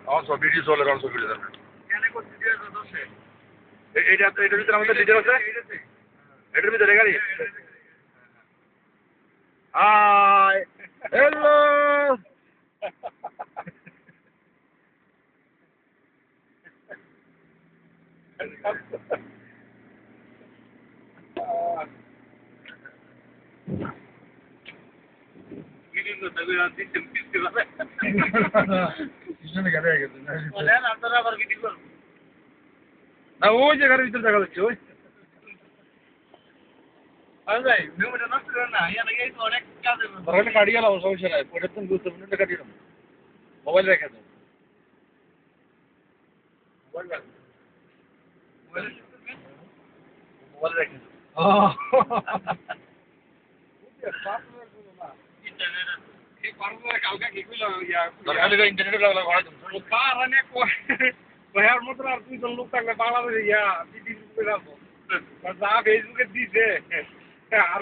আমার সব ভিডিও চলে কারণ সব ভিডিও দেন এটার ভিতরে আমাদের ডিজেল আছে এটার ভিতরে গাড়ি হাই হ্যালো না ওই জায়গার ভিতরে দেখা যাচ্ছে ওই ওখানে কাটিয়ে গেলাম সমস্যা নাই ওটার তো গুরুত্বপূর্ণ কাটিয়ে গেলাম মোবাইল রেখে দাও মোবাইল রেখে ইন্টারনেট লাগলো ভাইয়ার মতো আর তুই লোক থাকলে বাংলাদেশে ইয়া ফেসবুকে দিছে আর